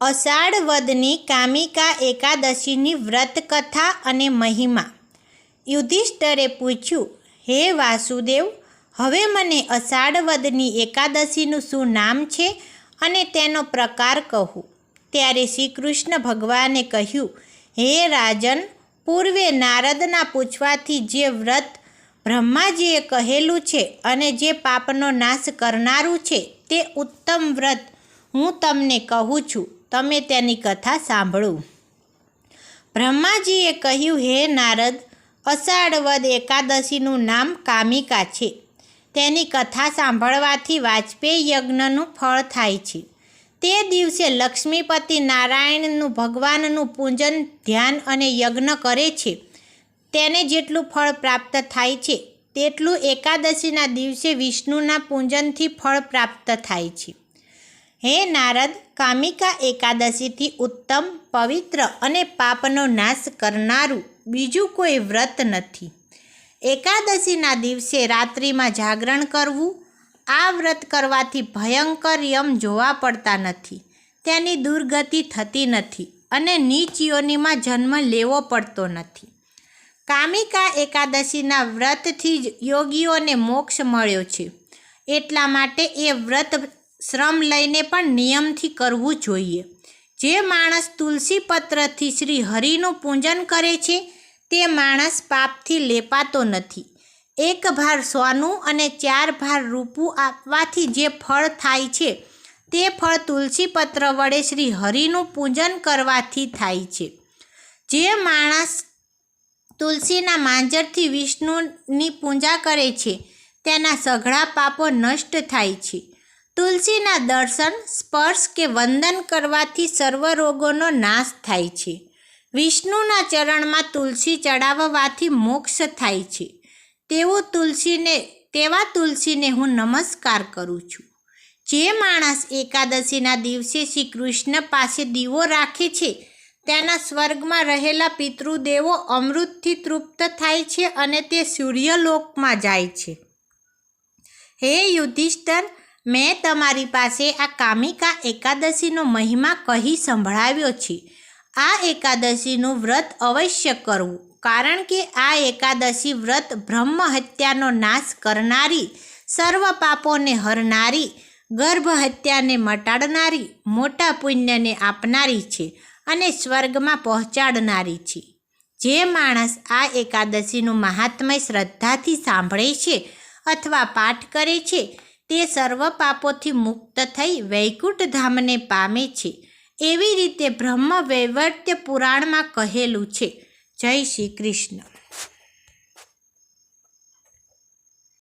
અષાઢ વદની કામિકા એકાદશીની વ્રત કથા અને મહિમા. યુધિષ્ઠરે પૂછ્યું, હે વાસુદેવ, હવે મને અષાઢ વદની એકાદશીનું શું નામ છે અને તેનો પ્રકાર કહું. ત્યારે શ્રી કૃષ્ણ ભગવાને કહ્યું, હે રાજન, પૂર્વે નારદના પૂછવાથી જે વ્રત બ્રહ્માજીએ કહેલું છે અને જે પાપનો નાશ કરનારું છે તે ઉત્તમ વ્રત હું તમને કહું છું. તમે તેની કથા સાંભળો. બ્રહ્માજીએ કહ્યું, હે નારદ, અષાઢ વદ એકાદશીનું નામ કામિકા છે. તેની કથા સાંભળવાથી વાજપેયી યજ્ઞનું ફળ થાય છે. તે દિવસે લક્ષ્મીપતિ નારાયણનું ભગવાનનું પૂજન, ધ્યાન અને યજ્ઞ કરે છે. તેને જેટલું ફળ પ્રાપ્ત થાય છે તેટલું એકાદશીના દિવસે વિષ્ણુના પૂજનથી ફળ પ્રાપ્ત થાય છે. હે નારદ, કામિકા એકાદશીથી ઉત્તમ, પવિત્ર અને પાપનો નાશ કરનારું બીજું કોઈ વ્રત નથી. એકાદશીના દિવસે રાત્રિમાં જાગરણ કરવું. આ વ્રત કરવાથી ભયંકર યમ જોવા પડતા નથી, તેની દુર્ગતિ થતી નથી અને નીચ યોનિમાં જન્મ લેવો પડતો નથી. કામિકા એકાદશીના વ્રતથી જ યોગીઓને મોક્ષ મળ્યો છે. એટલા માટે એ વ્રત શ્રમ લઈને પણ નિયમથી કરવું જોઈએ. જે માણસ તુલસી પત્રથી શ્રી હરિનું પૂજન કરે છે તે માણસ પાપથી લેપાતો નથી. 1 ભાર સોનું અને 4 ભાર રૂપું આપવાથી જે ફળ થાય છે તે ફળ તુલસી પત્ર વડે શ્રી હરિનું પૂજન કરવાથી થાય છે. જે માણસ તુલસીના માંજરથી વિષ્ણુની પૂજા કરે છે તેના સઘળા પાપો નષ્ટ થાય છે. તુલસીના દર્શન, સ્પર્શ કે વંદન કરવાથી સર્વ રોગોનો નાશ થાય છે. વિષ્ણુના ચરણમાં તુલસી ચડાવવાથી મોક્ષ થાય છે. તેવા તુલસીને હું નમસ્કાર કરું છું. જે માણસ એકાદશીના દિવસે શ્રી કૃષ્ણ પાસે દીવો રાખે છે તેના સ્વર્ગમાં રહેલા પિતૃદેવો અમૃતથી તૃપ્ત થાય છે અને તે સૂર્યલોકમાં જાય છે. હે યુધિષ્ઠર, મેં તમારી પાસે આ કામિકા એકાદશીનો મહિમા કહી સંભળાવ્યો છે. આ એકાદશીનું વ્રત અવશ્ય કરવું, કારણ કે આ એકાદશી વ્રત બ્રહ્મ હત્યાનો નાશ કરનારી, સર્વ પાપોને હરનારી, ગર્ભ હત્યાને મટાડનારી, મોટા પુણ્યને આપનારી છે અને સ્વર્ગમાં પહોંચાડનારી છે. જે માણસ આ એકાદશીનું મહાત્મય શ્રદ્ધાથી સાંભળે છે અથવા પાઠ કરે છે તે સર્વ પાપોથી મુક્ત થઈ વૈકુંઠ ધામને પામે છે. એવી રીતે બ્રહ્મ વૈવર્ત્ય પુરાણમાં કહેલું છે. જય શ્રી કૃષ્ણ.